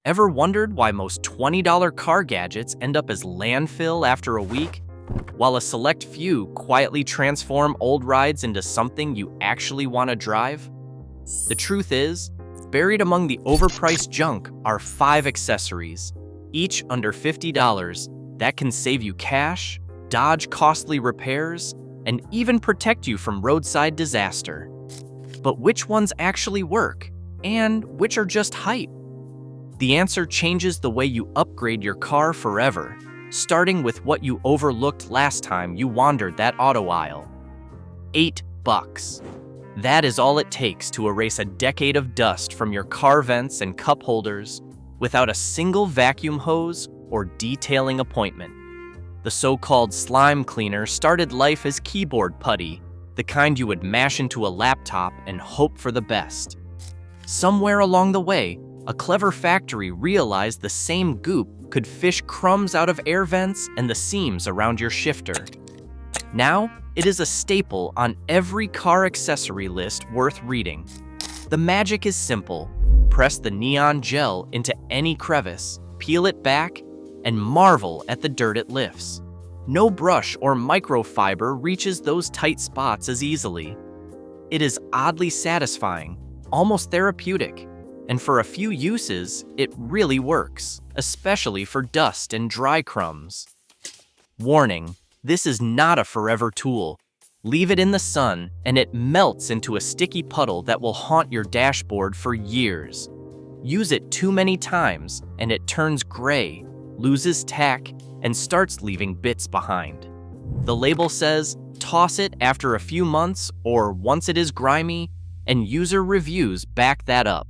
Ever wondered why most $20 car gadgets end up as landfill after a week, while a select few quietly transform old rides into something you actually want to drive? The truth is, buried among the overpriced junk are 5 accessories, each under $50, that can save you cash, dodge costly repairs, and even protect you from roadside disaster. But which ones actually work, and which are just hype? The answer changes the way you upgrade your car forever, starting with what you overlooked last time you wandered that auto aisle. $8. That is all it takes to erase a decade of dust from your car vents and cup holders without a single vacuum hose or detailing appointment. The so-called slime cleaner started life as keyboard putty, the kind you would mash into a laptop and hope for the best. Somewhere along the way, a clever factory realized the same goop could fish crumbs out of air vents and the seams around your shifter. Now, it is a staple on every car accessory list worth reading. The magic is simple. Press the neon gel into any crevice, peel it back, and marvel at the dirt it lifts. No brush or microfiber reaches those tight spots as easily. It is oddly satisfying, almost therapeutic, and for a few uses, it really works, especially for dust and dry crumbs. Warning, this is not a forever tool. Leave it in the sun, and it melts into a sticky puddle that will haunt your dashboard for years. Use it too many times, and it turns gray, loses tack, and starts leaving bits behind. The label says, toss it after a few months or once it is grimy, and user reviews back that up.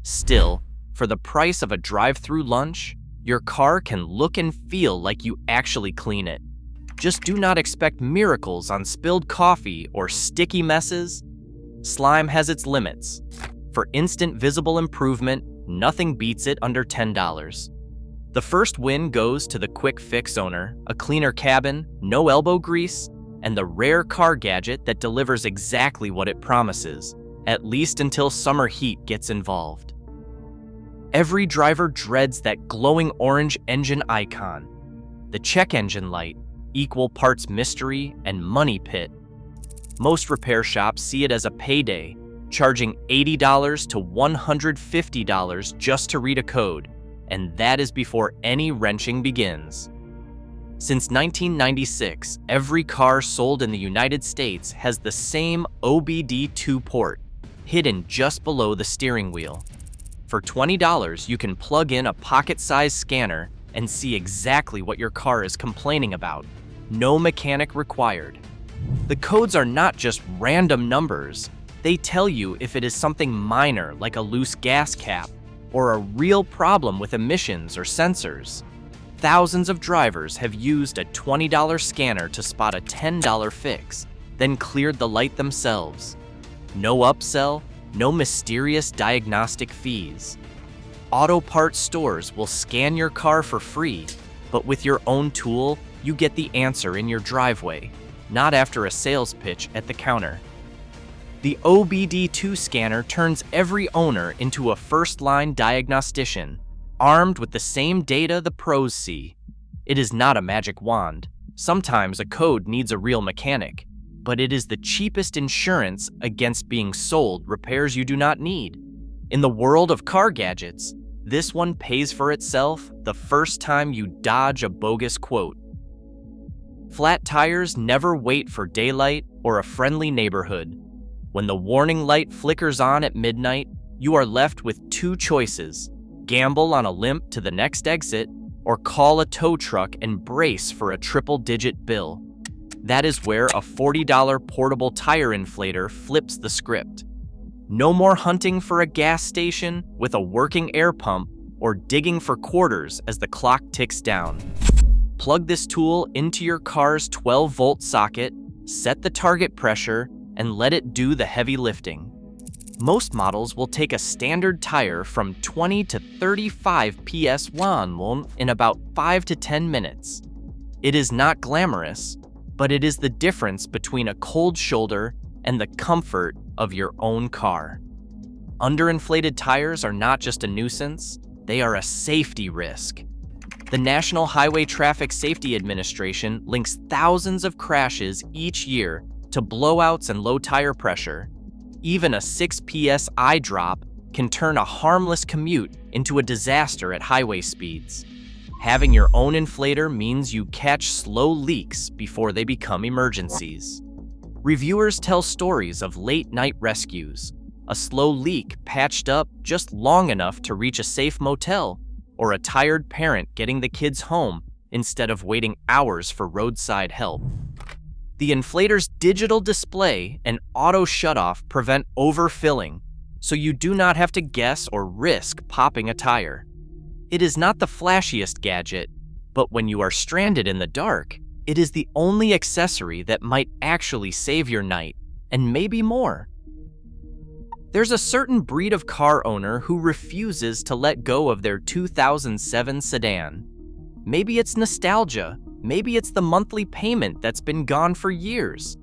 Still, for the price of a drive-through lunch, your car can look and feel like you actually clean it. Just do not expect miracles on spilled coffee or sticky messes. Slime has its limits. For instant visible improvement, nothing beats it under $10. The first win goes to the quick fix owner, a cleaner cabin, no elbow grease, and the rare car gadget that delivers exactly what it promises, at least until summer heat gets involved. Every driver dreads that glowing orange engine icon, the check engine light, equal parts mystery and money pit. Most repair shops see it as a payday, charging $80 to $150 just to read a code, and that is before any wrenching begins. Since 1996, every car sold in the United States has the same OBD2 port, hidden just below the steering wheel. For $20, you can plug in a pocket-sized scanner and see exactly what your car is complaining about. No mechanic required. The codes are not just random numbers. They tell you if it is something minor like a loose gas cap or a real problem with emissions or sensors. Thousands of drivers have used a $20 scanner to spot a $10 fix, then cleared the light themselves. No upsell, no mysterious diagnostic fees. Auto parts stores will scan your car for free, but with your own tool, you get the answer in your driveway, not after a sales pitch at the counter. The OBD2 scanner turns every owner into a first-line diagnostician, armed with the same data the pros see. It is not a magic wand. Sometimes a code needs a real mechanic, but it is the cheapest insurance against being sold repairs you do not need. In the world of car gadgets, this one pays for itself the first time you dodge a bogus quote. Flat tires never wait for daylight or a friendly neighborhood. When the warning light flickers on at midnight, you are left with 2 choices: gamble on a limp to the next exit, or call a tow truck and brace for a triple-digit bill. That is where a $40 portable tire inflator flips the script. No more hunting for a gas station with a working air pump or digging for quarters as the clock ticks down. Plug this tool into your car's 12-volt socket, set the target pressure, and let it do the heavy lifting. Most models will take a standard tire from 20 to 35 PS1 in about 5 to 10 minutes. It is not glamorous, but it is the difference between a cold shoulder and the comfort of your own car. Underinflated tires are not just a nuisance, they are a safety risk. The National Highway Traffic Safety Administration links thousands of crashes each year to blowouts and low tire pressure. Even a 6 psi drop can turn a harmless commute into a disaster at highway speeds. Having your own inflator means you catch slow leaks before they become emergencies. Reviewers tell stories of late-night rescues, a slow leak patched up just long enough to reach a safe motel, or a tired parent getting the kids home instead of waiting hours for roadside help. The inflator's digital display and auto shutoff prevent overfilling, so you do not have to guess or risk popping a tire. It is not the flashiest gadget, but when you are stranded in the dark, it is the only accessory that might actually save your night, and maybe more. There's a certain breed of car owner who refuses to let go of their 2007 sedan. Maybe it's nostalgia, maybe it's the monthly payment that's been gone for years.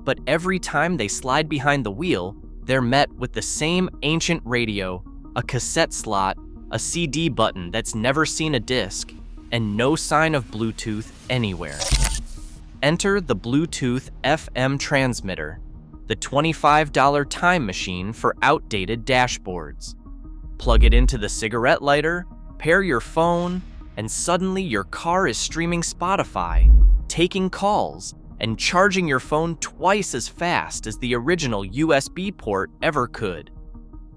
But every time they slide behind the wheel, they're met with the same ancient radio, a cassette slot, a CD button that's never seen a disc, and no sign of Bluetooth anywhere. Enter the Bluetooth FM transmitter, the $25 time machine for outdated dashboards. Plug it into the cigarette lighter, pair your phone, and suddenly your car is streaming Spotify, taking calls, and charging your phone twice as fast as the original USB port ever could.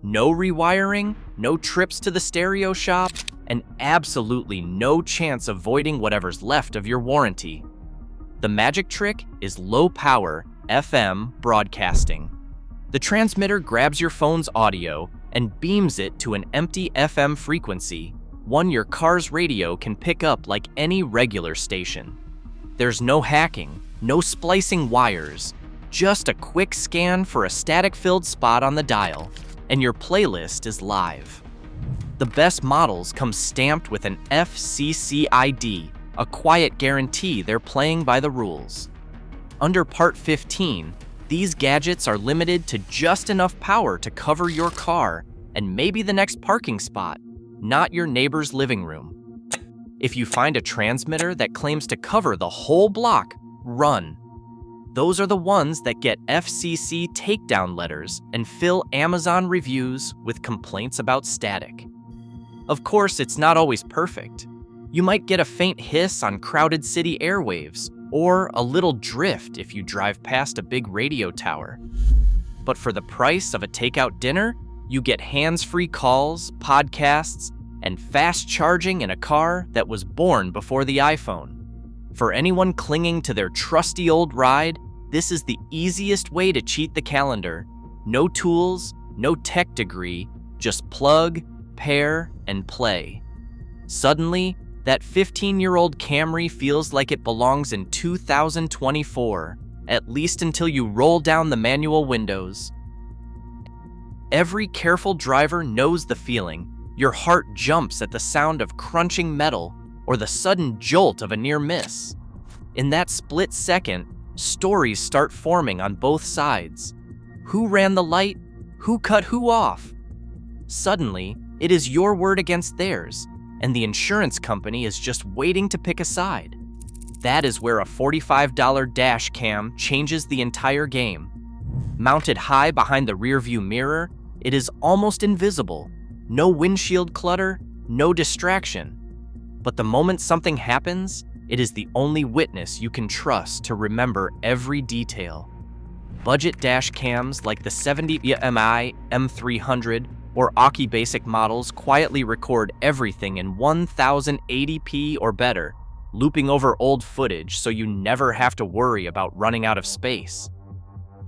No rewiring, no trips to the stereo shop, and absolutely no chance of voiding whatever's left of your warranty. The magic trick is low-power FM broadcasting. The transmitter grabs your phone's audio and beams it to an empty FM frequency, one your car's radio can pick up like any regular station. There's no hacking, no splicing wires, just a quick scan for a static-filled spot on the dial, and your playlist is live. The best models come stamped with an FCC ID, a quiet guarantee they're playing by the rules. Under Part 15, these gadgets are limited to just enough power to cover your car and maybe the next parking spot, not your neighbor's living room. If you find a transmitter that claims to cover the whole block, run. Those are the ones that get FCC takedown letters and fill Amazon reviews with complaints about static. Of course, it's not always perfect. You might get a faint hiss on crowded city airwaves, or a little drift if you drive past a big radio tower. But for the price of a takeout dinner, you get hands-free calls, podcasts, and fast charging in a car that was born before the iPhone. For anyone clinging to their trusty old ride, this is the easiest way to cheat the calendar. No tools, no tech degree, just plug, pair, and play. Suddenly, that 15-year-old Camry feels like it belongs in 2024, at least until you roll down the manual windows. Every careful driver knows the feeling. Your heart jumps at the sound of crunching metal or the sudden jolt of a near miss. In that split second, stories start forming on both sides. Who ran the light? Who cut who off? Suddenly, it is your word against theirs, and the insurance company is just waiting to pick a side. That is where a $45 dash cam changes the entire game. Mounted high behind the rearview mirror, it is almost invisible. No windshield clutter, no distraction. But the moment something happens, it is the only witness you can trust to remember every detail. Budget dash cams like the 70mm M300 or Aki Basic models quietly record everything in 1080p or better, looping over old footage so you never have to worry about running out of space.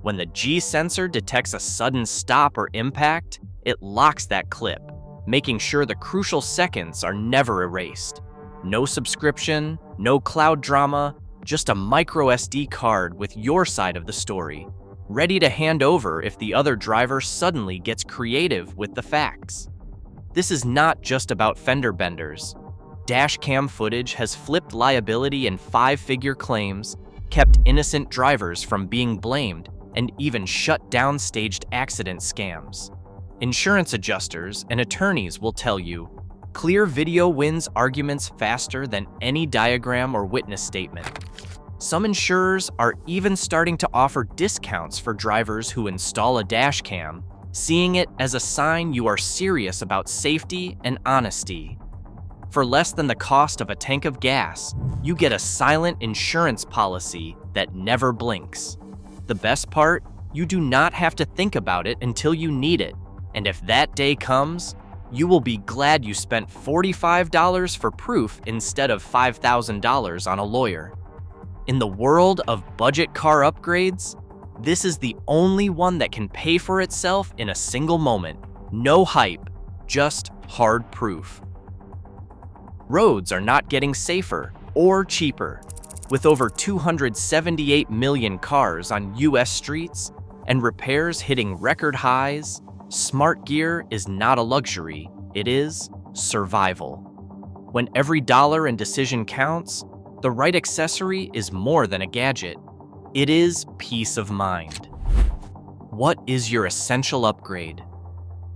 When the G sensor detects a sudden stop or impact, it locks that clip, making sure the crucial seconds are never erased. No subscription, no cloud drama, just a micro SD card with your side of the story, ready to hand over if the other driver suddenly gets creative with the facts. This is not just about fender benders. Dash cam footage has flipped liability in 5-figure claims, kept innocent drivers from being blamed, and even shut down staged accident scams. Insurance adjusters and attorneys will tell you, Clear video wins arguments faster than any diagram or witness statement. Some insurers are even starting to offer discounts for drivers who install a dash cam, seeing it as a sign you are serious about safety and honesty. For less than the cost of a tank of gas, you get a silent insurance policy that never blinks. The best part? You do not have to think about it until you need it. And if that day comes, you will be glad you spent $45 for proof instead of $5,000 on a lawyer. In the world of budget car upgrades, this is the only one that can pay for itself in a single moment. No hype, just hard proof. Roads are not getting safer or cheaper. With over 278 million cars on US streets and repairs hitting record highs, smart gear is not a luxury, it is survival. When every dollar and decision counts, the right accessory is more than a gadget. It is peace of mind. What is your essential upgrade?